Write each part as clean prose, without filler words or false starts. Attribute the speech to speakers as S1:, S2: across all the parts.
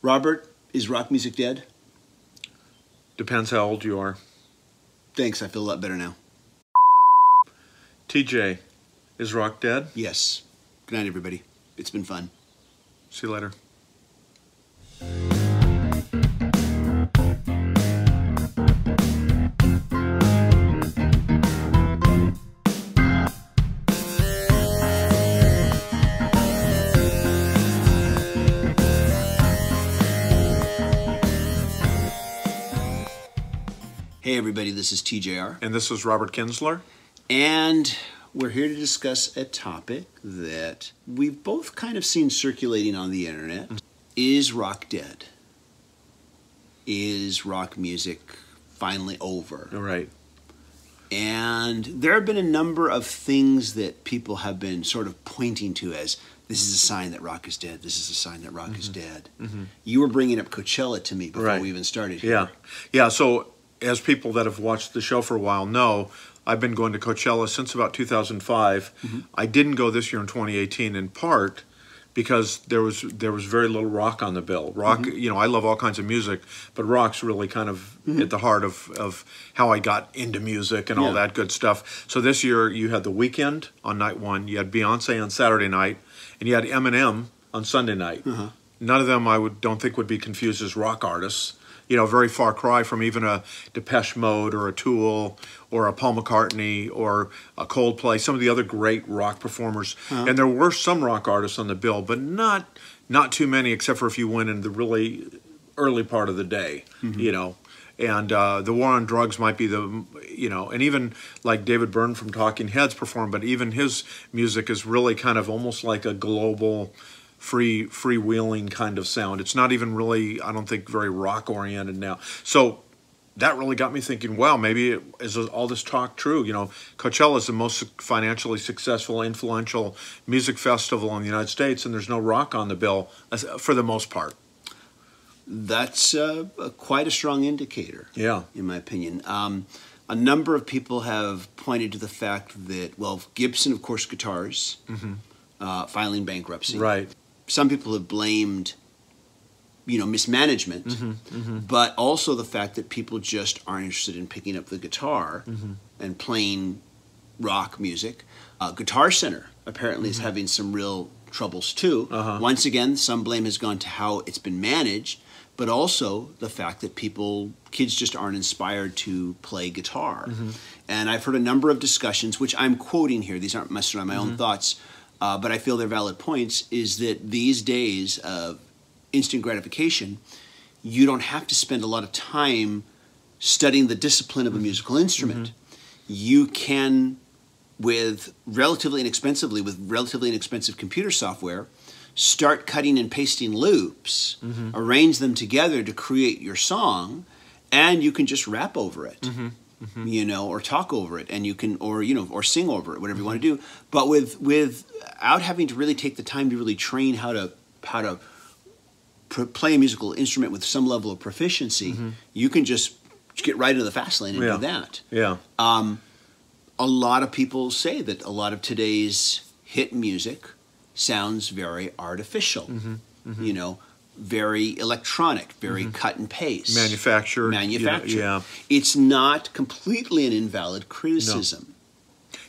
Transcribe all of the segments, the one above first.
S1: Robert, is rock music dead?
S2: Depends how old you are.
S1: Thanks, I feel a lot better now.
S2: TJ, is rock dead?
S1: Yes. Good night, everybody. It's been fun.
S2: See you later.
S1: Hey everybody, this is TJR.
S2: And this is Robert Kinsler.
S1: And we're here to discuss a topic that we've both kind of seen circulating on the internet. Is rock dead? Is rock music finally over?
S2: Right.
S1: And there have been a number of things that people have been sort of pointing to as, this is a sign that rock is dead. This is a sign that rock is dead. You were bringing up Coachella to me before we even started here.
S2: Yeah, so as people that have watched the show for a while know, I've been going to Coachella since about 2005. I didn't go this year in 2018 in part because there was very little rock on the bill. Rock, you know, I love all kinds of music, but rock's really kind of at the heart of how I got into music and all that good stuff. So this year you had The Weeknd on night one, you had Beyonce on Saturday night, and you had Eminem on Sunday night. None of them don't think would be confused as rock artists. You know, very far cry from even a Depeche Mode or a Tool or a Paul McCartney or a Coldplay, some of the other great rock performers. And there were some rock artists on the bill, but not too many, except for if you went in the really early part of the day, you know. And the War on Drugs might be and even like David Byrne from Talking Heads performed, but even his music is really kind of almost like a global freewheeling kind of sound. It's not even really, I don't think, very rock oriented now. So that really got me thinking, wow, maybe is all this talk true? You know, Coachella is the most financially successful, influential music festival in the United States, and there's no rock on the bill for the most part.
S1: That's quite a strong indicator, in my opinion. A number of people have pointed to the fact that, well, Gibson, of course, guitars, filing bankruptcy.
S2: Right.
S1: Some people have blamed, mismanagement, but also the fact that people just aren't interested in picking up the guitar and playing rock music. Guitar Center apparently is having some real troubles too. Once again, some blame has gone to how it's been managed, but also the fact that kids just aren't inspired to play guitar. And I've heard a number of discussions, which I'm quoting here, these aren't necessarily my own thoughts, but I feel they're valid points, is that these days of instant gratification, you don't have to spend a lot of time studying the discipline of a musical instrument. You can, with relatively inexpensive computer software, start cutting and pasting loops, arrange them together to create your song, and you can just rap over it. Or talk over it, and you can, or sing over it, whatever you want to do. But without having to really take the time to really train how to play a musical instrument with some level of proficiency, you can just get right into the fast lane and do that. A lot of people say that a lot of today's hit music sounds very artificial. Very electronic, very cut and paste.
S2: Manufactured.
S1: It's not completely an invalid criticism.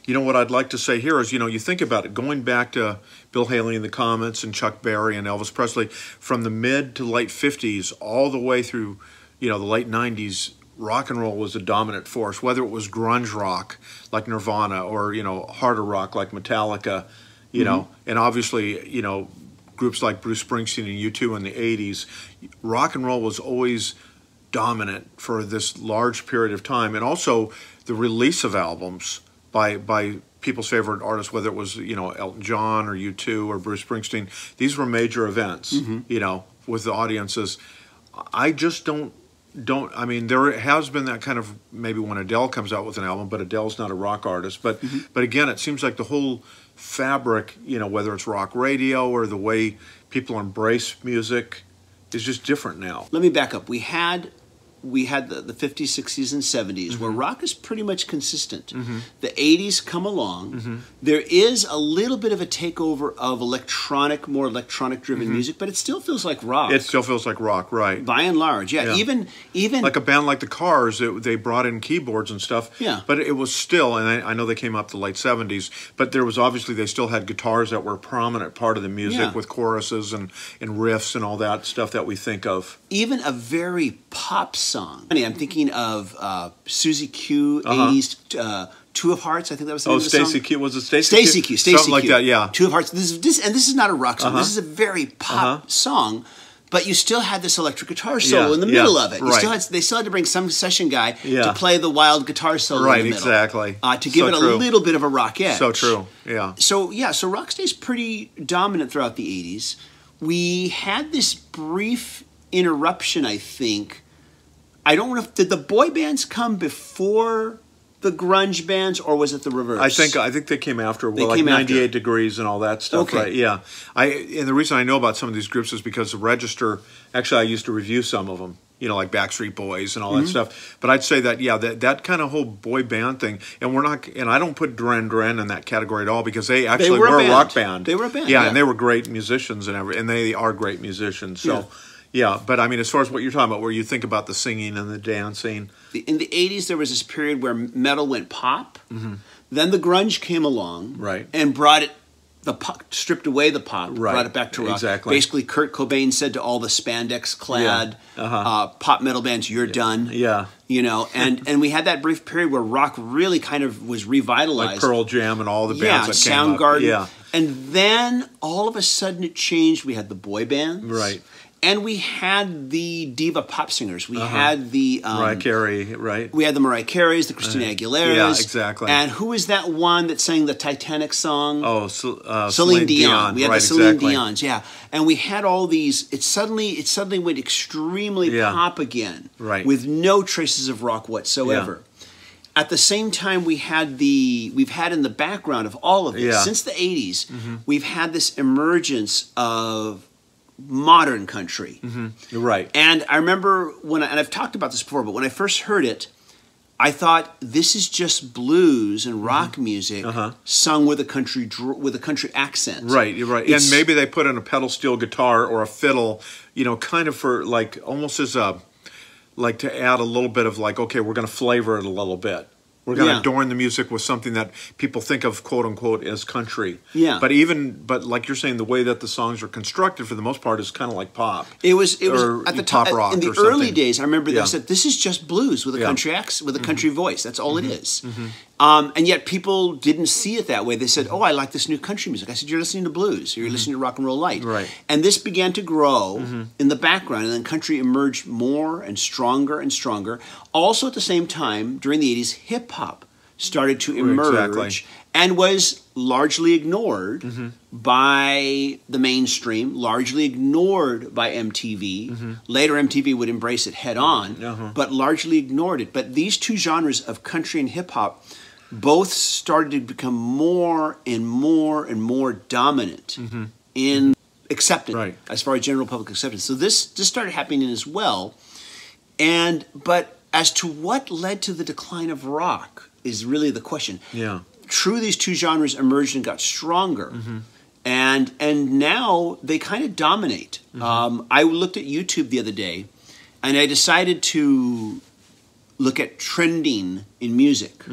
S2: You know, what I'd like to say here is, you think about it, going back to Bill Haley in the Comets and Chuck Berry and Elvis Presley, from the mid to late 50s all the way through, the late 90s, rock and roll was a dominant force, whether it was grunge rock like Nirvana or, harder rock like Metallica, and obviously, groups like Bruce Springsteen and U2 in the 80s, rock and roll was always dominant for this large period of time. And also the release of albums by people's favorite artists, whether it was, Elton John or U2 or Bruce Springsteen, these were major events, with the audiences. I just don't, there has been that kind of, maybe when Adele comes out with an album, but Adele's not a rock artist. But again, it seems like the whole fabric, whether it's rock radio or the way people embrace music, is just different now.
S1: Let me back up. We had we had the 50s, 60s, and 70s, where rock is pretty much consistent. The 80s come along. There is a little bit of a takeover of more electronic-driven music, but it still feels like rock.
S2: It still feels like rock, right?
S1: By and large, yeah. Even
S2: like a band like the Cars, they brought in keyboards and stuff.
S1: Yeah.
S2: But it was still, and I know they came up the late 70s, but there was obviously, they still had guitars that were a prominent part of the music with choruses and riffs and all that stuff that we think of.
S1: Even a very pop song. I'm thinking of Susie Q, 80s, Two of Hearts, I think that was the name of the song.
S2: Stacey Q, was it Stacey Q?
S1: Stacey Q, Stacey
S2: Something like
S1: Q.
S2: that, yeah.
S1: Two of Hearts. This is not a rock song. This is a very pop song. But you still had this electric guitar solo in the middle of it. They still had to bring some session guy to play the wild guitar solo in the middle.
S2: Exactly.
S1: To give it a little bit of a rock edge.
S2: So true, yeah.
S1: So rock stays pretty dominant throughout the 80s. We had this brief interruption, I think. I don't know did the boy bands come before the grunge bands, or was it the reverse?
S2: I think they came after. Well, like 98 Degrees and all that stuff, right? Yeah. And the reason I know about some of these groups is because the Register. Actually, I used to review some of them. You know, like Backstreet Boys and all that stuff. But I'd say that that kind of whole boy band thing, and I don't put Duran Duran in that category at all because they actually were a rock band.
S1: They were a band.
S2: Yeah, and they were great musicians and they are great musicians. So. Yeah. Yeah, but I mean, as far as what you're talking about, where you think about the singing and the dancing.
S1: In the 80s, there was this period where metal went pop. Then the grunge came along and brought it, stripped away the pop, brought it back to rock.
S2: Exactly.
S1: Basically, Kurt Cobain said to all the spandex-clad pop metal bands, "You're done."
S2: Yeah.
S1: You know, and we had that brief period where rock really kind of was revitalized.
S2: Like Pearl Jam and all the bands that came up.
S1: Soundgarden. Yeah. And then, all of a sudden, it changed. We had the boy bands.
S2: Right.
S1: And we had the diva pop singers. We had the
S2: Mariah Carey, right?
S1: We had the Mariah Careys, the Christina Aguileras.
S2: Yeah, exactly.
S1: And who was that one that sang the Titanic song?
S2: Oh,
S1: Celine Dion. We had the Celine Dion's, yeah. And we had all these. It suddenly went extremely pop again, with no traces of rock whatsoever. Yeah. At the same time, we've had in the background of all of this since the 80s. We've had this emergence of modern country.
S2: Right.
S1: And I remember and I've talked about this before, but when I first heard it, I thought this is just blues and rock music sung with a country accent.
S2: Right. And maybe they put in a pedal steel guitar or a fiddle, kind of for like almost as to add a little bit of like, okay, we're going to flavor it a little bit. We're going to adorn the music with something that people think of, quote unquote, as country. Yeah. But like you're saying, the way that the songs are constructed for the most part is kind of like pop.
S1: It was at the
S2: pop rock
S1: in the early days. I remember they said this is just blues with a country accent, with a country voice. That's all it is. And yet people didn't see it that way. They said, "Oh, I like this new country music." I said, "You're listening to blues. Or you're listening to rock and roll light."
S2: Right.
S1: And this began to grow in the background, and then country emerged more and stronger and stronger. Also, at the same time, during the 80s, hip hop started to emerge and was largely ignored by the mainstream, largely ignored by MTV. Later, MTV would embrace it head on, but largely ignored it. But these two genres of country and hip hop both started to become more and more and more dominant in acceptance, as far as general public acceptance. So this started happening as well. But as to what led to the decline of rock is really the question.
S2: Yeah.
S1: True, these two genres emerged and got stronger. And now they kind of dominate. I looked at YouTube the other day, and I decided to look at trending in music.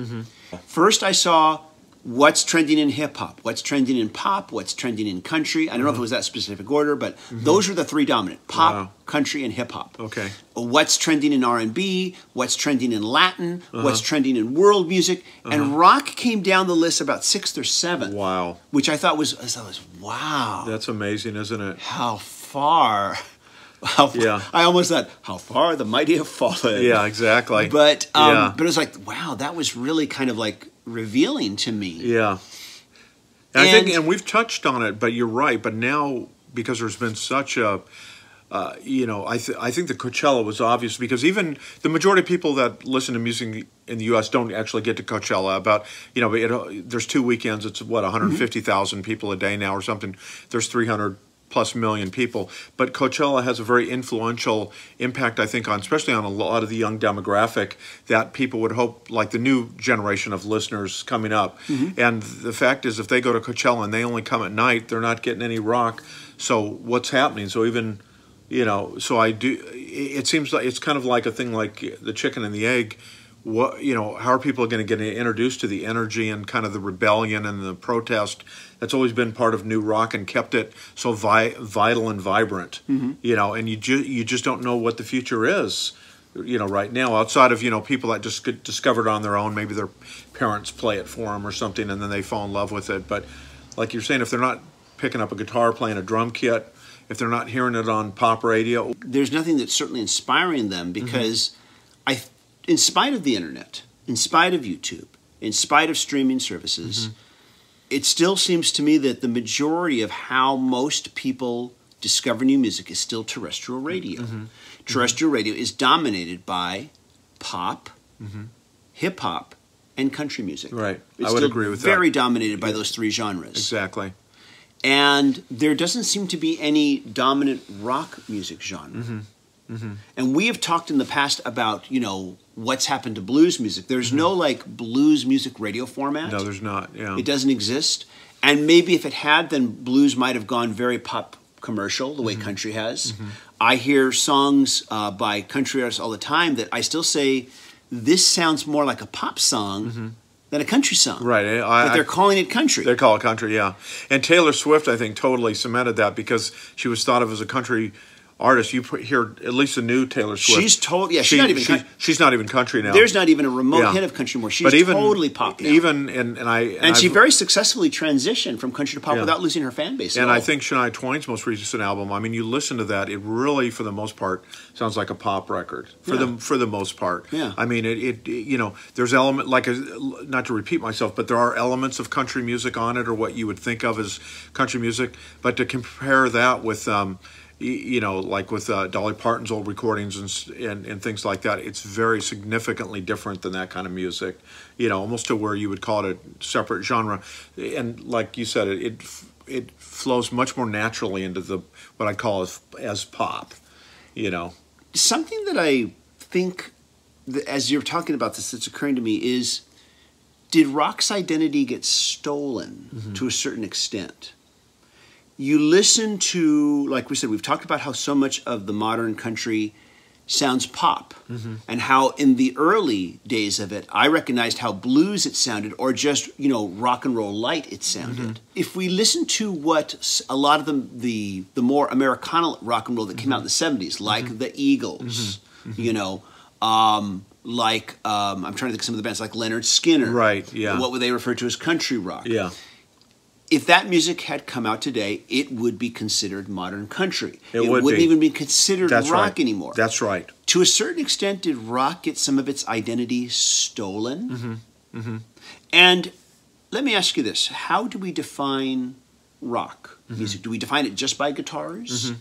S1: First, I saw what's trending in hip-hop, what's trending in pop, what's trending in country. I don't know if it was that specific order, but those are the three dominant: pop, country, and hip-hop.
S2: Okay.
S1: What's trending in R&B, what's trending in Latin, what's trending in world music, and rock came down the list about 6th or 7th.
S2: Wow.
S1: Which I thought was wow.
S2: That's amazing, isn't it?
S1: How far... I almost thought, how far the mighty have fallen.
S2: Yeah, exactly.
S1: But it was like, wow, that was really kind of like revealing to me.
S2: Yeah. And I think, and we've touched on it, but you're right. But now, because there's been such a, I think the Coachella was obvious because even the majority of people that listen to music in the U.S. don't actually get to Coachella. There's 2 weekends. It's 150,000 people a day now or something. There's 300 plus million people. But Coachella has a very influential impact, I think, on especially on a lot of the young demographic that people would hope, like the new generation of listeners coming up. And the fact is, if they go to Coachella and they only come at night, they're not getting any rock. So what's happening? So even, so I do. It seems like it's kind of like a thing like the chicken and the egg. What, how are people going to get introduced to the energy and kind of the rebellion and the protest that's always been part of new rock and kept it so vital and vibrant, and you just don't know what the future is, right now, outside of, people that just get discovered on their own. Maybe their parents play it for them or something and then they fall in love with it. But like you're saying, if they're not picking up a guitar, playing a drum kit, if they're not hearing it on pop radio,
S1: there's nothing that's certainly inspiring them, because in spite of the internet, in spite of YouTube, in spite of streaming services, it still seems to me that the majority of how most people discover new music is still terrestrial radio. Terrestrial radio is dominated by pop, hip-hop, and country music.
S2: Right.
S1: It's
S2: I would
S1: still
S2: agree with
S1: very
S2: that.
S1: dominated by those three genres.
S2: Exactly.
S1: And there doesn't seem to be any dominant rock music genre. And we have talked in the past about, what's happened to blues music. There's no blues music radio format.
S2: No, there's not. Yeah.
S1: It doesn't exist. And maybe if it had, then blues might have gone very pop commercial, the way country has. I hear songs by country artists all the time that I still say, this sounds more like a pop song than a country song.
S2: Right.
S1: But they're calling it country.
S2: They call it country, yeah. And Taylor Swift, I think, totally cemented that because she was thought of as a country artist. You hear at least the new Taylor Swift.
S1: She's she's not even
S2: she's not even country now.
S1: There's not even a remote hint of country anymore. She's totally pop now.
S2: And
S1: she very successfully transitioned from country to pop without losing her fan base.
S2: And I think Shania Twain's most recent album, I mean, you listen to that, it really, for the most part, sounds like a pop record. For the most part.
S1: Yeah.
S2: I mean, it there's element not to repeat myself, but there are elements of country music on it, or what you would think of as country music. But to compare that with like with Dolly Parton's old recordings and things like that, it's very significantally different than that kind of music, almost to where you would call it a separate genre. And like you said, it flows much more naturally into what I'd call as pop,
S1: Something that I think, as you're talking about this, that's occurring to me is, did rock's identity get stolen to a certain extent? You listen to, like we said, we've talked about how so much of the modern country sounds pop, and how in the early days of it, I recognized how blues it sounded, or just, rock and roll light it sounded. If we listen to what a lot of the more Americana rock and roll that came out in the 70s, like the Eagles, I'm trying to think of some of the bands, like Leonard Skinner.
S2: Right, yeah.
S1: What would they refer to as country rock?
S2: Yeah.
S1: If that music had come out today, it would be considered modern country. It
S2: would
S1: wouldn't
S2: be.
S1: even be considered rock anymore.
S2: That's right.
S1: To a certain extent, did rock get some of its identity stolen? And let me ask you this. How do we define rock music? Do we define it just by guitars?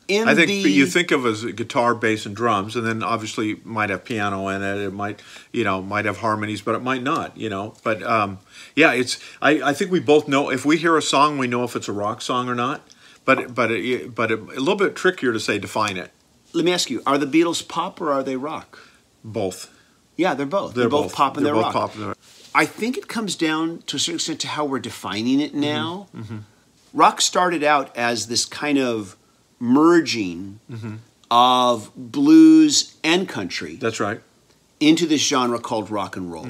S2: I think you think of as guitar, bass, and drums, and then obviously it might have piano in it. It might, might have harmonies, but it might not. But I think we both know, if we hear a song, we know if it's a rock song or not. But a little bit trickier to say define it.
S1: Let me ask you: are the Beatles pop or are they rock?
S2: Both.
S1: Yeah, they're both. They're both pop and they're rock.
S2: Pop and they're...
S1: I think it comes down to a certain extent to how we're defining it now. Rock started out as this kind of merging of blues and country.
S2: That's right.
S1: Into this genre called rock and roll.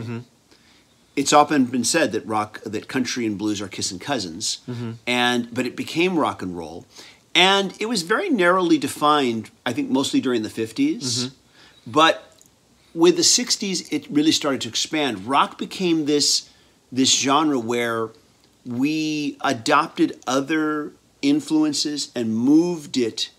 S1: It's often been said that country and blues are kissing cousins, but it became rock and roll, and it was very narrowly defined. I think mostly during the 50s, but with the 60s, it really started to expand. Rock became this genre where we adopted other influences and moved it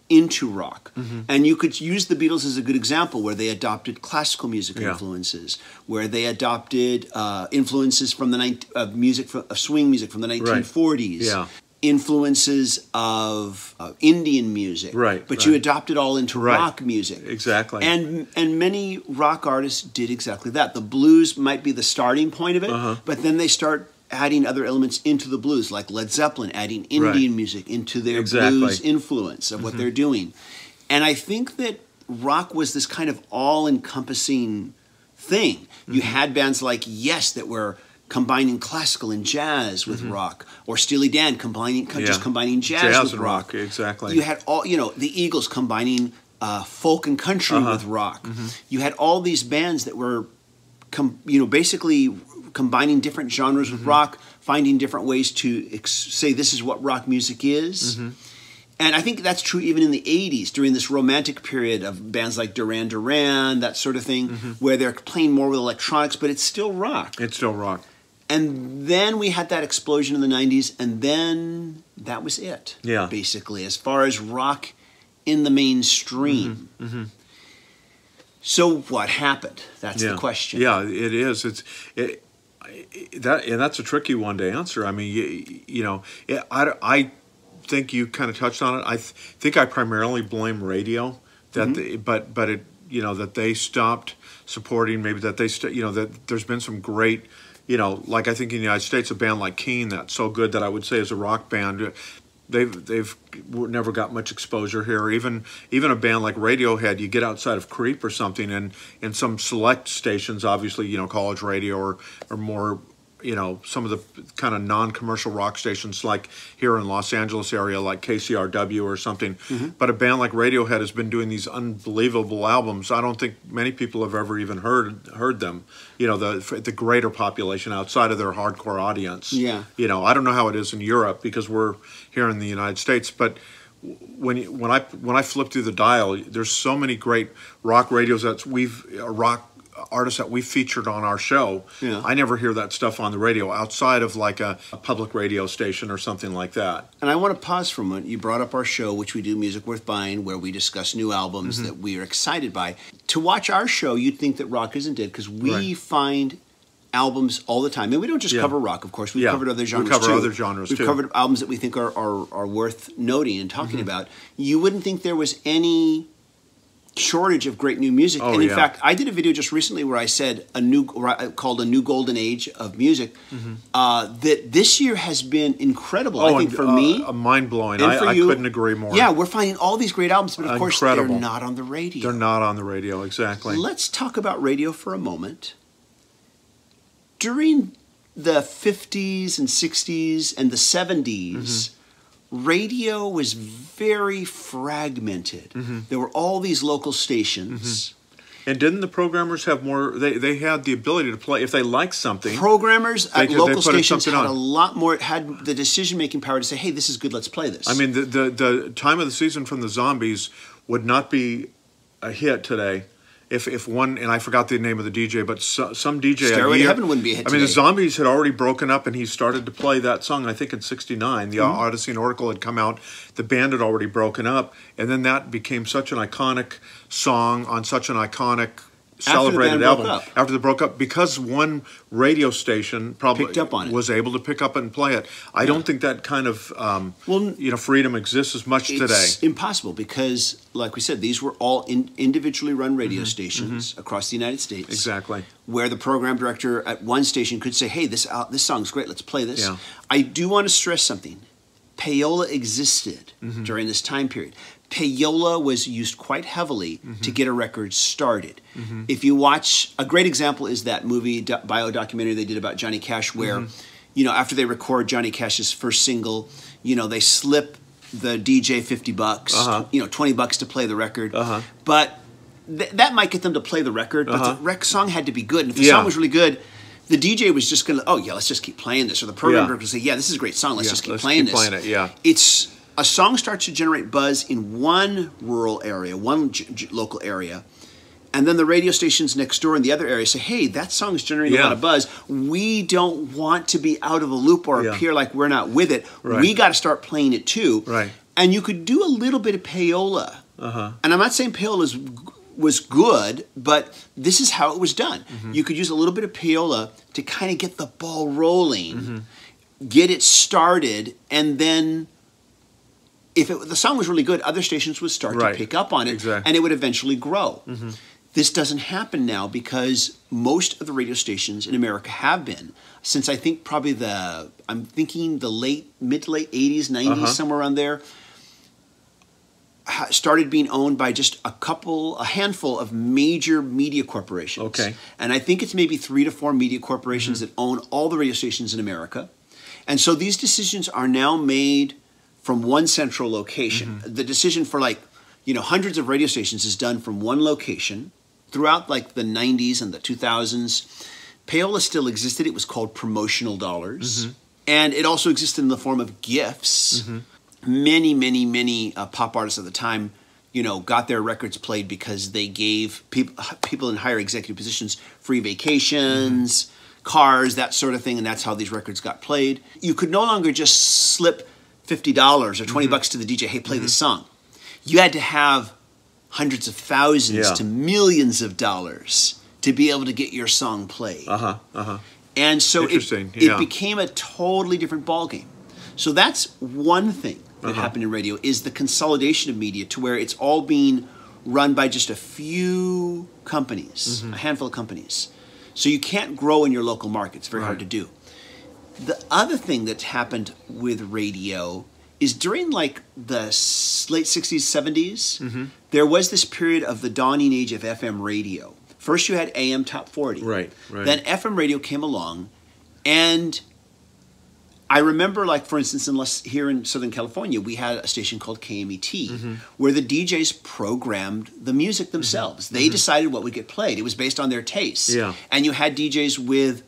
S1: into rock. And you could use the Beatles as a good example, where they adopted classical music influences, where they adopted influences from of swing music from the 1940s, influences of Indian music, but you adopted all into rock music.
S2: Exactly.
S1: And many rock artists did exactly that. The blues might be the starting point of it, but then they start adding other elements into the blues, like Led Zeppelin adding Indian music into their blues influence of what they're doing. And I think that rock was this kind of all-encompassing thing. You had bands like Yes that were combining classical and jazz with rock, or Steely Dan just combining jazz with rock.
S2: Exactly.
S1: You had all, the Eagles combining folk and country with rock. You had all these bands that were, basically combining different genres with rock, finding different ways to say this is what rock music is. And I think that's true even in the 80s, during this romantic period of bands like Duran Duran, that sort of thing, where they're playing more with electronics, but it's still rock.
S2: It's still rock.
S1: And then we had that explosion in the 90s, and then that was it, basically, as far as rock in the mainstream. So what happened? That's the question.
S2: Yeah, it is. That's a tricky one to answer. I mean, I think you kind of touched on it. I think I primarily blame radio, but that they stopped supporting. Maybe that that there's been some great, like I think in the United States, a band like Keane that's so good that I would say is a rock band. They've never got much exposure here. Even a band like Radiohead, you get outside of Creep or something, and in some select stations, obviously, college radio or more, some of the kind of non-commercial rock stations like here in Los Angeles area, like KCRW or something. But a band like Radiohead has been doing these unbelievable albums. I don't think many people have ever even heard them. The greater population outside of their hardcore audience. Yeah. I don't know how it is in Europe because we're here in the United States, but when I flip through the dial, there's so many great rock radios rock artists that we featured on our show. I never hear that stuff on the radio outside of like a public radio station or something like that.
S1: And I want to pause for a moment. You brought up our show, which we do, Music Worth Buying, where we discuss new albums that we are excited by. To watch our show, you'd think that rock isn't dead, because we find albums all the time. And we don't just cover rock, of course. We've covered other genres, We've covered albums that we think are worth noting and talking about. You wouldn't think there was any shortage of great new music. And in fact, I did a video just recently where I said called a new golden age of music. That this year has been incredible. I think for me,
S2: mind blowing. I couldn't agree more.
S1: Yeah, we're finding all these great albums, but of course they're not on the radio.
S2: They're not on the radio, exactly.
S1: Let's talk about radio for a moment. During the 50s and 60s and the 70s, radio was very fragmented. There were all these local stations.
S2: And didn't the programmers have more? They had the ability to play if they liked something.
S1: Programmers at local stations had a lot more. Had the decision-making power to say, "Hey, this is good. Let's play this."
S2: I mean, the time of the season from the Zombies would not be a hit today. If one, and I forgot the name of the DJ, but some DJ...
S1: Stairway to Heaven wouldn't be a hit today.
S2: The Zombies had already broken up, and he started to play that song, I think, in '69. The Odyssey and Oracle had come out. The band had already broken up, and then that became such an iconic song on such an iconic celebrated album. After they broke up, because one radio station probably
S1: picked up on it.
S2: Was able to pick up and play it. I don't think that kind of freedom exists as much today.
S1: It's impossible because, like we said, these were all individually run radio stations across the United States.
S2: Exactly.
S1: Where the program director at one station could say, "Hey, this song's great. Let's play this." I do want to stress something. Payola existed during this time period. Payola was used quite heavily to get a record started. If you watch, a great example is that movie, bio-documentary they did about Johnny Cash, where, after they record Johnny Cash's first single, they slip the DJ $50, $20 to play the record. But that might get them to play the record, but the song had to be good. And if the song was really good, the DJ was just going to, let's just keep playing this. Or the program director would say, this is a great song. Let's just keep playing this. A song starts to generate buzz in one rural area, one local area, and then the radio stations next door in the other area say, "Hey, that song is generating a lot of buzz. We don't want to be out of the loop or appear like we're not with it. We got to start playing it too." And you could do a little bit of payola. And I'm not saying payola was good, but this is how it was done. You could use a little bit of payola to kind of get the ball rolling, get it started, and then if the song was really good, other stations would start to pick up on it, and it would eventually grow. This doesn't happen now because most of the radio stations in America have been, since I think probably I'm thinking the mid to late 80s, 90s, somewhere around there, started being owned by just a handful of major media corporations.
S2: Okay.
S1: And I think it's maybe 3 to 4 media corporations that own all the radio stations in America. And so these decisions are now made from one central location. The decision for hundreds of radio stations is done from one location. Throughout like the 90s and the 2000s, payola still existed. It was called promotional dollars. And it also existed in the form of gifts. Many pop artists at the time, got their records played because they gave people in higher executive positions free vacations, cars, that sort of thing, and that's how these records got played. You could no longer just slip $50 or $20 to the DJ, hey, play this song. You had to have hundreds of thousands to millions of dollars to be able to get your song played. And so it became a totally different ballgame. So that's one thing that happened in radio, is the consolidation of media to where it's all being run by just a few companies, a handful of companies. So you can't grow in your local market. It's very hard to do. The other thing that happened with radio is during like the late 60s, 70s, there was this period of the dawning age of FM radio. First you had AM Top 40.
S2: Right.
S1: Then FM radio came along, and I remember, like, for instance, here in Southern California, we had a station called KMET, where the DJs programmed the music themselves. They decided what would get played. It was based on their tastes. And you had DJs with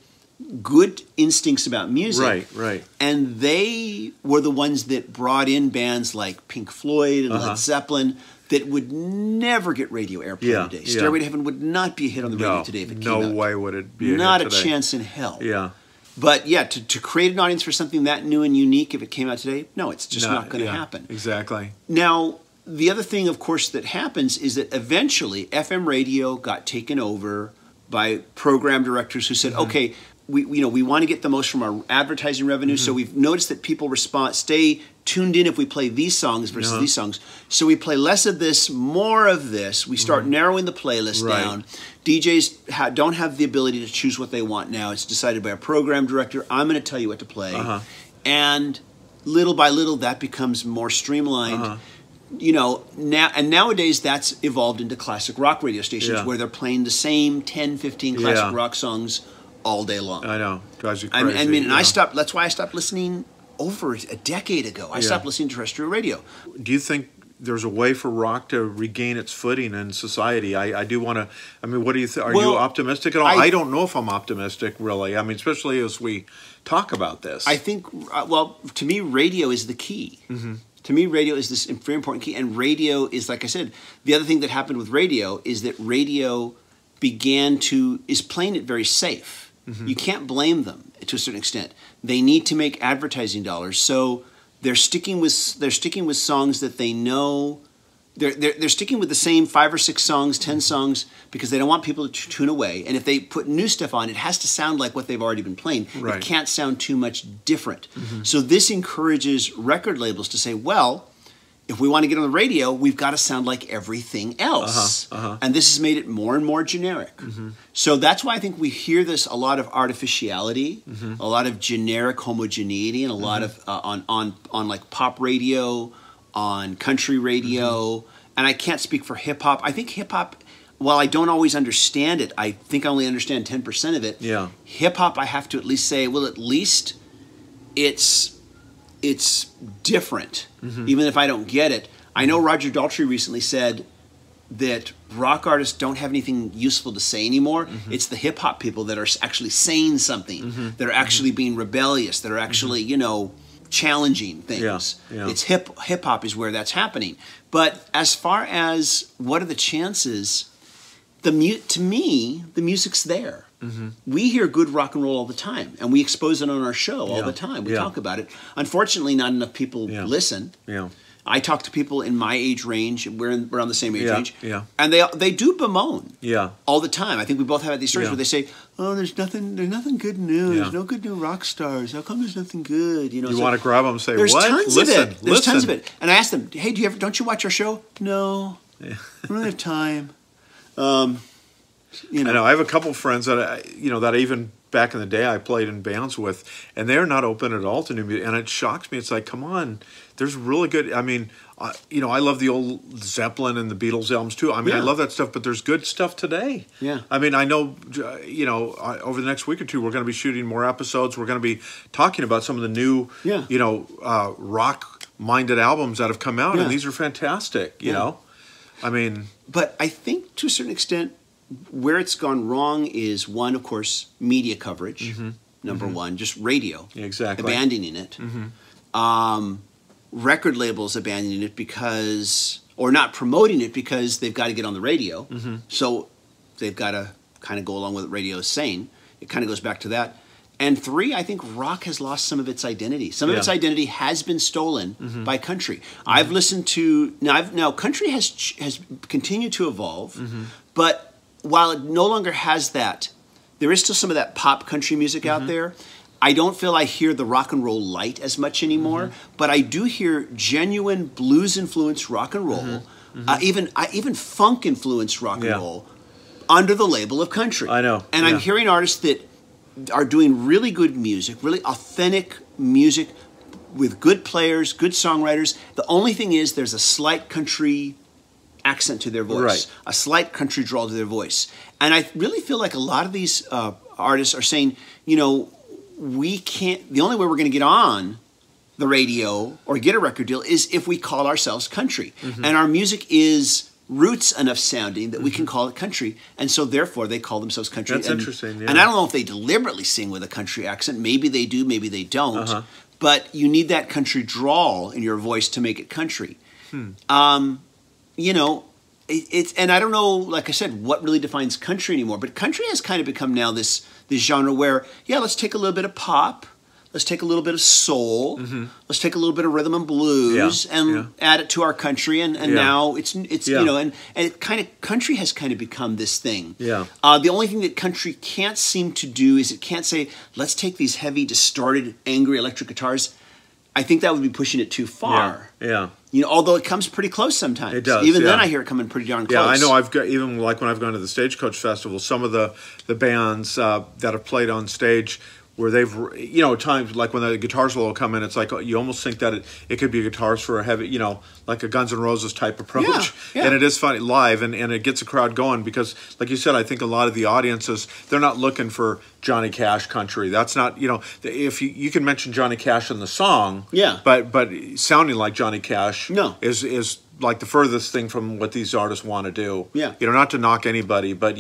S1: good instincts about music.
S2: Right.
S1: And they were the ones that brought in bands like Pink Floyd and Led Zeppelin that would never get radio airplay today. Stairway to Heaven would not be a hit on the radio today if it came out.
S2: No way would it be a hit
S1: Not a
S2: today.
S1: chance in hell. But to create an audience for something that new and unique if it came out today, no, it's just not going to happen.
S2: Exactly.
S1: Now, the other thing, of course, that happens is that eventually FM radio got taken over by program directors who said, okay, we want to get the most from our advertising revenue, so we've noticed that people stay tuned in if we play these songs versus these songs. So we play less of this, more of this. We start narrowing the playlist down. DJs don't have the ability to choose what they want now. It's decided by a program director. I'm going to tell you what to play. And little by little, that becomes more streamlined. Nowadays that's evolved into classic rock radio stations where they're playing the same 10, 15 classic rock songs all day long.
S2: I know. Drives you crazy.
S1: That's why I stopped listening over a decade ago. I stopped listening to terrestrial radio.
S2: Do you think there's a way for rock to regain its footing in society? I do want to, what do you think? Are you optimistic at all? I don't know if I'm optimistic, really. Especially as we talk about this.
S1: I think, to me, radio is the key. To me, radio is this very important key. And radio is, like I said, the other thing that happened with radio is that radio is playing it very safe. You can't blame them to a certain extent. They need to make advertising dollars, so they're sticking with songs that they know. They're sticking with the same 5 or 6 songs, 10 songs, because they don't want people to tune away. And if they put new stuff on, it has to sound like what they've already been playing. It can't sound too much different. So this encourages record labels to say, well, if we want to get on the radio, we've got to sound like everything else. And this has made it more and more generic. So that's why I think we hear this a lot of artificiality, a lot of generic homogeneity, and a lot of on like pop radio, on country radio. And I can't speak for hip hop. I think hip hop, while I don't always understand it, I think I only understand 10% of it. Hip hop, I have to at least say, well, at least it's different, even if I don't get it. I know Roger Daltrey recently said that rock artists don't have anything useful to say anymore. It's the hip-hop people that are actually saying something, that are actually being rebellious, that are actually, challenging things. It's hip-hop is where that's happening. But as far as what are the chances, to me, the music's there. We hear good rock and roll all the time, and we expose it on our show all the time. We talk about it. Unfortunately, not enough people listen. I talk to people in my age range. We're on the same age range, and they do bemoan all the time. I think we both have these stories where they say, "Oh, there's nothing good new. There's no good new rock stars. How come there's nothing good?" You
S2: want to grab them and say,
S1: "There's
S2: what?
S1: Tons of it. There's tons of it." And I ask them, "Hey, don't you watch our show?" "No, I don't have time."
S2: I know. I have a couple friends that that even back in the day I played in bands with, and they're not open at all to new music, and it shocks me. It's like, come on, there's really good. I mean, I love the old Zeppelin and the Beatles albums too. I mean, I love that stuff, but there's good stuff today.
S1: Yeah.
S2: I mean, I know, over the next week or two, we're going to be shooting more episodes. We're going to be talking about some of the new, rock-minded albums that have come out, and these are fantastic. You know, I mean,
S1: but I think to a certain extent, where it's gone wrong is one, of course, media coverage. Number one, just radio, abandoning it. Record labels abandoning it or not promoting it because they've got to get on the radio. So they've got to kind of go along with what radio is saying. It kind of goes back to that. And three, I think rock has lost some of its identity. Some of its identity has been stolen by country. I've listened to now country has continued to evolve, but while it no longer has that, there is still some of that pop country music out there. I don't feel I hear the rock and roll light as much anymore, but I do hear genuine blues influenced rock and roll, even funk influenced rock and roll under the label of country.
S2: I know.
S1: And I'm hearing artists that are doing really good music, really authentic music with good players, good songwriters. The only thing is there's a slight country accent to their voice, a slight country drawl to their voice. And I really feel like a lot of these artists are saying, we can't, the only way we're going to get on the radio or get a record deal is if we call ourselves country. And our music is roots enough sounding that we can call it country. And so therefore they call themselves country.
S2: That's interesting, yeah.
S1: And I don't know if they deliberately sing with a country accent. Maybe they do, maybe they don't. But you need that country drawl in your voice to make it country. And I don't know, like I said, what really defines country anymore. But country has kind of become now this genre where, let's take a little bit of pop, let's take a little bit of soul, let's take a little bit of rhythm and blues, and add it to our country. And now it's and it kind of country has kind of become this thing. The only thing that country can't seem to do is it can't say, let's take these heavy, distorted, angry electric guitars. I think that would be pushing it too far. Although it comes pretty close sometimes.
S2: It does.
S1: Even then I hear it coming pretty darn close.
S2: Yeah, I know. I've got, even like when I've gone to the Stagecoach Festival, some of the bands that have played on stage where they've, times like when the guitar solo come in, it's like you almost think that it could be guitars for a heavy, like a Guns N' Roses type approach. And it is funny live, and it gets a crowd going because, like you said, I think a lot of the audiences, they're not looking for Johnny Cash country. That's not, if you can mention Johnny Cash in the song, but sounding like Johnny Cash is like the furthest thing from what these artists want to do. Not to knock anybody, but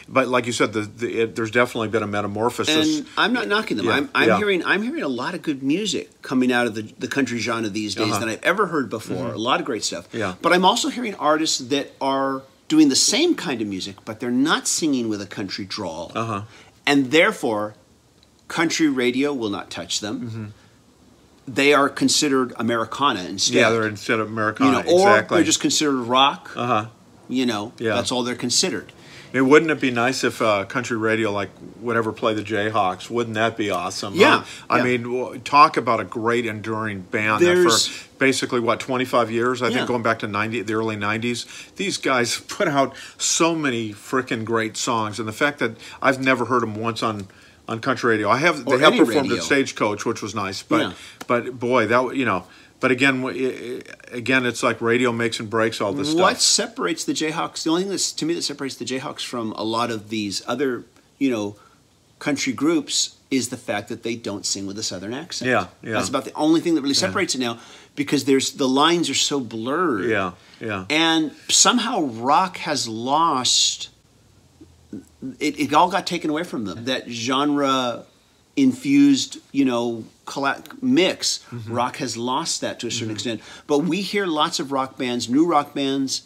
S2: but like you said, there's definitely been a metamorphosis.
S1: And I'm not knocking them. I'm hearing a lot of good music coming out of the country genre these days than I've ever heard before. A lot of great stuff. But I'm also hearing artists that are doing the same kind of music, but they're not singing with a country drawl. And therefore, country radio will not touch them. They are considered Americana instead.
S2: Yeah, they're instead of Americana,
S1: or they're just considered rock.
S2: Yeah.
S1: That's all they're considered.
S2: Wouldn't it be nice if country radio would ever play the Jayhawks? Wouldn't that be awesome?
S1: Yeah.
S2: I mean, talk about a great enduring band for basically, 25 years, I think, going back to the early 90s. These guys put out so many freaking great songs. And the fact that I've never heard them once on country radio. They have performed at Stagecoach, which was nice. But boy, that, But again, it's like radio makes and breaks all this stuff.
S1: What separates the Jayhawks? The only thing to me that separates the Jayhawks from a lot of these other, country groups is the fact that they don't sing with a Southern accent. That's about the only thing that really separates it now, because the lines are so blurred. And somehow rock has lost. It all got taken away from them. That genre infused, mix. Rock has lost that to a certain extent. But we hear lots of rock bands, new rock bands,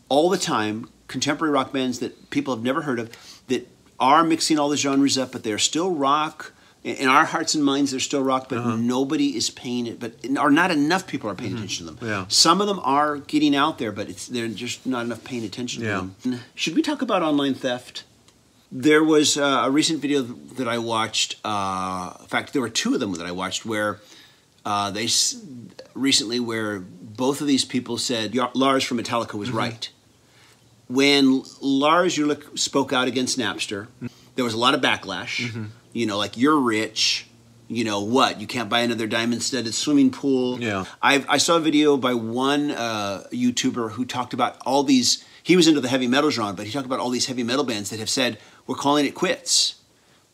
S1: all the time, contemporary rock bands that people have never heard of, that are mixing all the genres up, but they're still rock. In our hearts and minds, they're still rock, but nobody is paying it. Or not enough people are paying attention to them. Some of them are getting out there, but they're just not enough paying attention to them. Should we talk about online theft? There was a recent video that I watched. In fact, there were two of them that I watched where where both of these people said Lars from Metallica was right. when Lars Ulrich spoke out against Napster, there was a lot of backlash. You know, like, you're rich. You know what? You can't buy another diamond-studded swimming pool.
S2: Yeah.
S1: I saw a video by one YouTuber who talked about all these. He was into the heavy metal genre, but he talked about all these heavy metal bands that have said, we're calling it quits.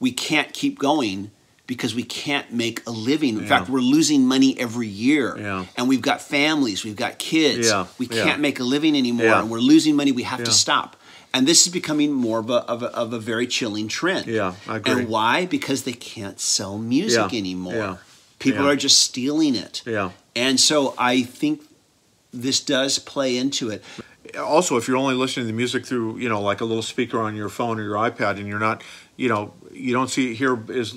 S1: We can't keep going because we can't make a living. In fact, we're losing money every year.
S2: Yeah.
S1: And we've got families, we've got kids.
S2: Yeah.
S1: We can't make a living anymore, and we're losing money. We have to stop. And this is becoming more of a very chilling trend.
S2: Yeah, I agree.
S1: And why? Because they can't sell music anymore.
S2: Yeah.
S1: People are just stealing it.
S2: Yeah.
S1: And so I think this does play into it.
S2: Also, if you're only listening to the music through, you know, like a little speaker on your phone or your iPad, and you're not, you know, you don't hear as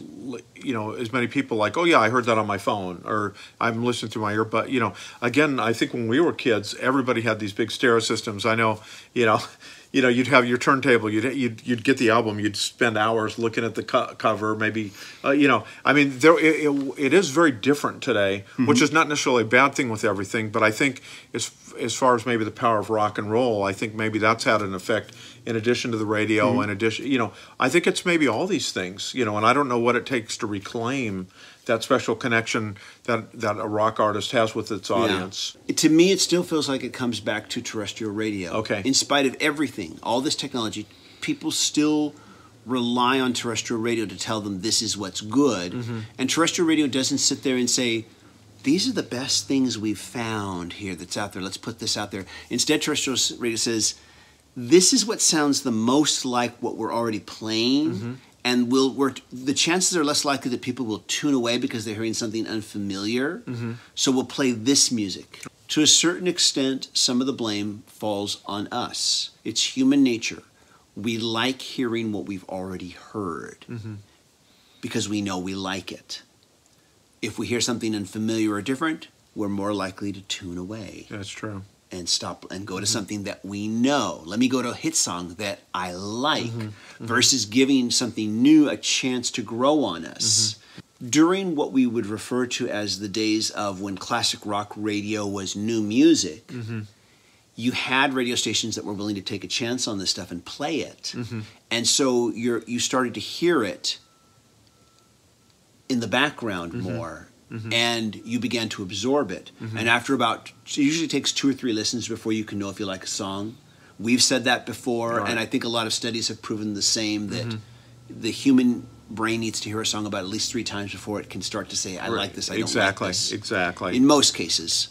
S2: many people like, oh yeah, I heard that on my phone, or I'm listening through my earbud. You know, again, I think when we were kids, everybody had these big stereo systems. I know, you'd have your turntable, you'd get the album, you'd spend hours looking at the cover, maybe, I mean, it is very different today, which is not necessarily a bad thing with everything, but I think as far as maybe the power of rock and roll, I think maybe that's had an effect in addition to the radio, in addition, I think it's maybe all these things, and I don't know what it takes to reclaim that special connection that a rock artist has with its audience.
S1: Yeah. To me, it still feels like it comes back to terrestrial radio.
S2: Okay.
S1: In spite of everything, all this technology, people still rely on terrestrial radio to tell them this is what's good. And terrestrial radio doesn't sit there and say, these are the best things we've found here that's out there. Let's put this out there. Instead, terrestrial radio says, this is what sounds the most like what we're already playing. And the chances are less likely that people will tune away because they're hearing something unfamiliar. So we'll play this music. To a certain extent, some of the blame falls on us. It's human nature. We like hearing what we've already heard because we know we like it. If we hear something unfamiliar or different, we're more likely to tune away.
S2: That's true.
S1: And stop and go to something that we know. Let me go to a hit song that I like versus giving something new a chance to grow on us. During what we would refer to as the days of when classic rock radio was new music, you had radio stations that were willing to take a chance on this stuff and play it. And so you started to hear it in the background more. And you began to absorb it. And after it usually takes 2 or 3 listens before you can know if you like a song. We've said that before, and I think a lot of studies have proven the same, that the human brain needs to hear a song about at least 3 times before it can start to say, I like this, I don't like this.
S2: Exactly.
S1: In most cases.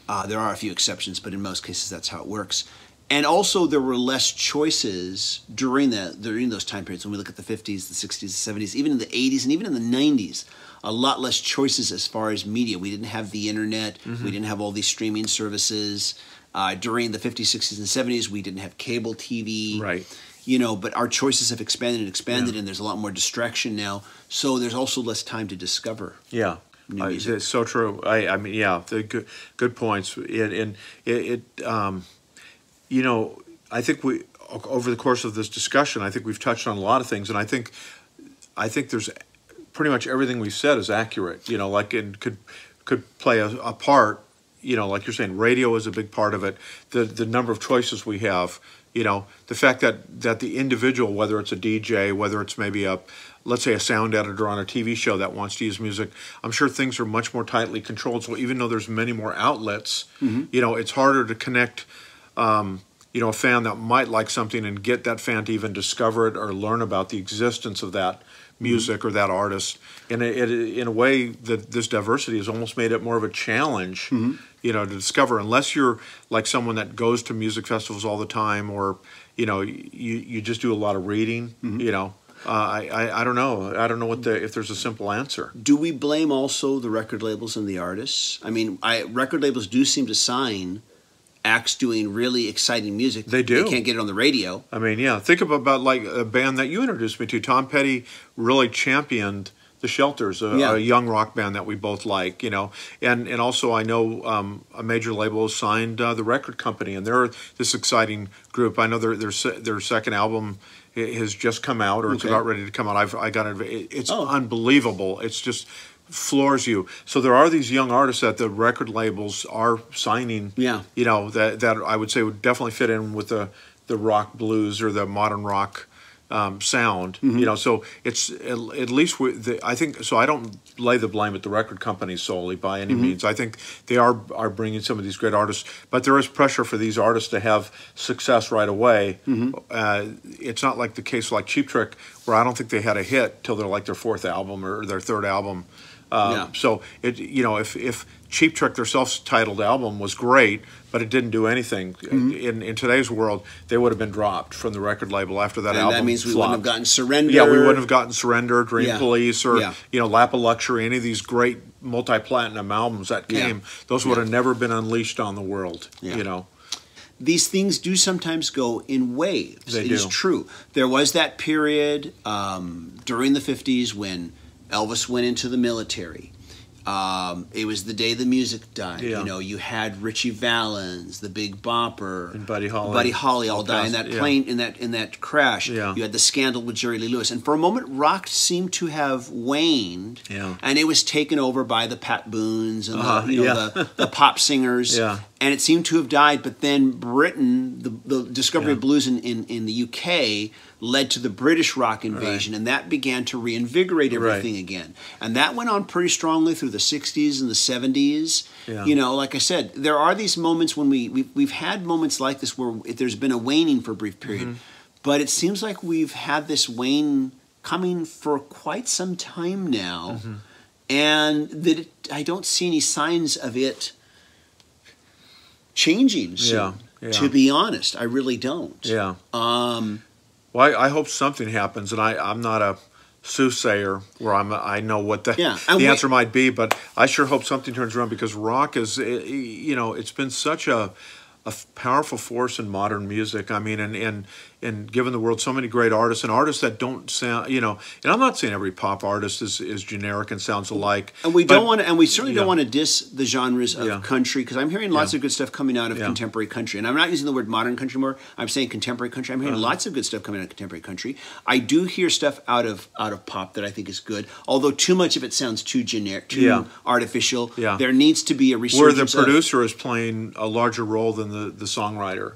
S1: There are a few exceptions, but in most cases that's how it works. And also there were less choices during those time periods. When we look at the 50s, the 60s, the 70s, even in the 80s, and even in the 90s, a lot less choices as far as media. We didn't have the internet. We didn't have all these streaming services. During the 50s, 60s, and 70s, we didn't have cable TV.
S2: Right.
S1: But our choices have expanded and expanded, and there's a lot more distraction now. So there's also less time to discover.
S2: Yeah. It's so true. I mean, yeah, the good points. I think over the course of this discussion, I think we've touched on a lot of things, and I think there's pretty much everything we've said is accurate. Like it could play a part. Like you're saying, radio is a big part of it. The number of choices we have. The fact that the individual, whether it's a DJ, whether it's maybe let's say a sound editor on a TV show that wants to use music, I'm sure things are much more tightly controlled. So even though there's many more outlets, it's harder to connect, a fan that might like something and get that fan to even discover it or learn about the existence of that music or that artist. And in a way, that this diversity has almost made it more of a challenge, to discover. Unless you're like someone that goes to music festivals all the time, or you just do a lot of reading. I don't know. I don't know if there's a simple answer.
S1: Do we blame also the record labels and the artists? I mean, record labels do seem to sign acts doing really exciting music.
S2: They do.
S1: They can't get it on the radio.
S2: I mean, yeah. Think about like a band that you introduced me to. Tom Petty really championed the Shelters, a young rock band that we both like, And also I know a major label has signed the record company, and they're this exciting group. I know their second album has just come out, or it's about ready to come out. I got it. It's unbelievable. It's just floors you. So there are these young artists that the record labels are signing. That I would say would definitely fit in with the the rock blues or the modern rock sound. You know, so it's at least I think so. I don't lay the blame at the record companies solely by any means. I think they are bringing some of these great artists, but there is pressure for these artists to have success right away. It's not like the case like Cheap Trick, where I don't think they had a hit till they're like their fourth album or their third album. So you know, if Cheap Trick, their self-titled album, was great, but it didn't do anything. In today's world, they would have been dropped from the record label after that album.
S1: And that means we
S2: flopped.
S1: wouldn't have gotten Surrender.
S2: Yeah, we wouldn't have gotten Surrender, Dream Police, or
S1: Yeah.
S2: you know, Lap of Luxury. Any of these great multi-platinum albums that came, those would have never been unleashed on the world. You know.
S1: These things do sometimes go in waves.
S2: They
S1: It
S2: do.
S1: is true. There was that period during the 50s when Elvis went into the military. It was the day the music died.
S2: Yeah.
S1: You know, you had Richie Valens, the Big Bopper,
S2: And Buddy Holly.
S1: Buddy Holly all die in that plane in that crash.
S2: Yeah.
S1: You had the scandal with Jerry Lee Lewis, and for a moment, rock seemed to have waned.
S2: Yeah.
S1: And it was taken over by the Pat Boones and the pop singers.
S2: Yeah.
S1: And it seemed to have died, but then Britain, the discovery of blues in the UK led to the British rock invasion, and that began to reinvigorate everything again. And that went on pretty strongly through the 60s and the 70s.
S2: Yeah.
S1: You know, like I said, there are these moments when we've had moments like this where there's been a waning for a brief period, but it seems like we've had this wane coming for quite some time now, and that I don't see any signs of it changing soon.
S2: Yeah.
S1: To be honest, I really don't.
S2: Yeah. Well, I hope something happens, and I'm not a soothsayer where I know what the answer might be, but I sure hope something turns around, because rock is, you know, it's been such a powerful force in modern music. I mean, and given the world so many great artists, and artists that don't sound, you know, and I'm not saying every pop artist is generic and sounds alike.
S1: And we don't want to, and we certainly don't want to diss the genres of country, because I'm hearing lots of good stuff coming out of contemporary country. And I'm not using the word modern country more. I'm saying contemporary country. I'm hearing lots of good stuff coming out of contemporary country. I do hear stuff out of pop that I think is good, although too much of it sounds too generic, too artificial.
S2: Yeah.
S1: There needs to be a resurgence
S2: where the producer is playing a larger role than the songwriter.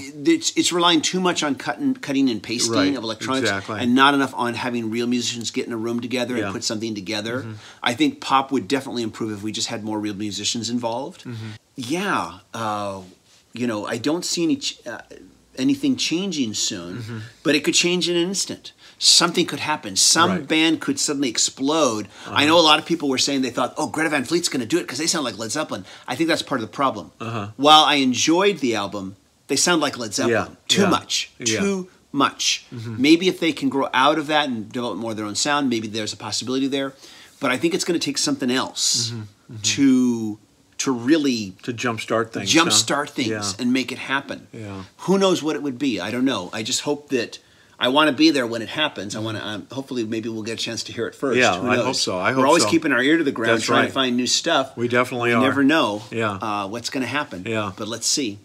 S1: It's relying too much on cutting and pasting of electronics, and not enough on having real musicians get in a room together and put something together. I think pop would definitely improve if we just had more real musicians involved. I don't see anything changing soon, but it could change in an instant. Something could happen. Some band could suddenly explode. I know a lot of people were saying they thought, oh, Greta Van Fleet's going to do it because they sound like Led Zeppelin. I think that's part of the problem. While I enjoyed the album, they sound like Led Zeppelin. Too much. Too much. Maybe if they can grow out of that and develop more of their own sound, maybe there's a possibility there. But I think it's going to take something else to really
S2: jumpstart things,
S1: and make it happen.
S2: Yeah.
S1: Who knows what it would be? I don't know. I just hope that I want to be there when it happens. I want to. Hopefully, maybe we'll get a chance to hear it first.
S2: Yeah,
S1: Who knows?
S2: I hope so.
S1: We're always keeping our ear to the ground, trying to find new stuff.
S2: We definitely are.
S1: You never know. What's going to happen.
S2: Yeah.
S1: But let's see.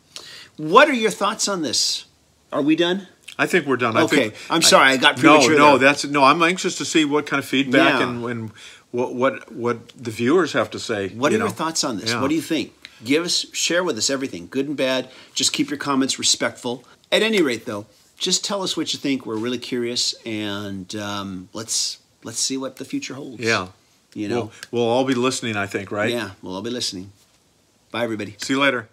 S1: What are your thoughts on this? Are we done?
S2: I think we're done.
S1: Okay. I'm sorry. I got premature.
S2: No. I'm anxious to see what kind of feedback and what the viewers have to say.
S1: What are your thoughts on this?
S2: Yeah.
S1: What do you think? Share with us everything, good and bad. Just keep your comments respectful. At any rate, though, just tell us what you think. We're really curious, and let's see what the future holds.
S2: Yeah.
S1: You know,
S2: we'll all be listening, I think, right?
S1: Yeah, we'll all be listening. Bye, everybody.
S2: See you later.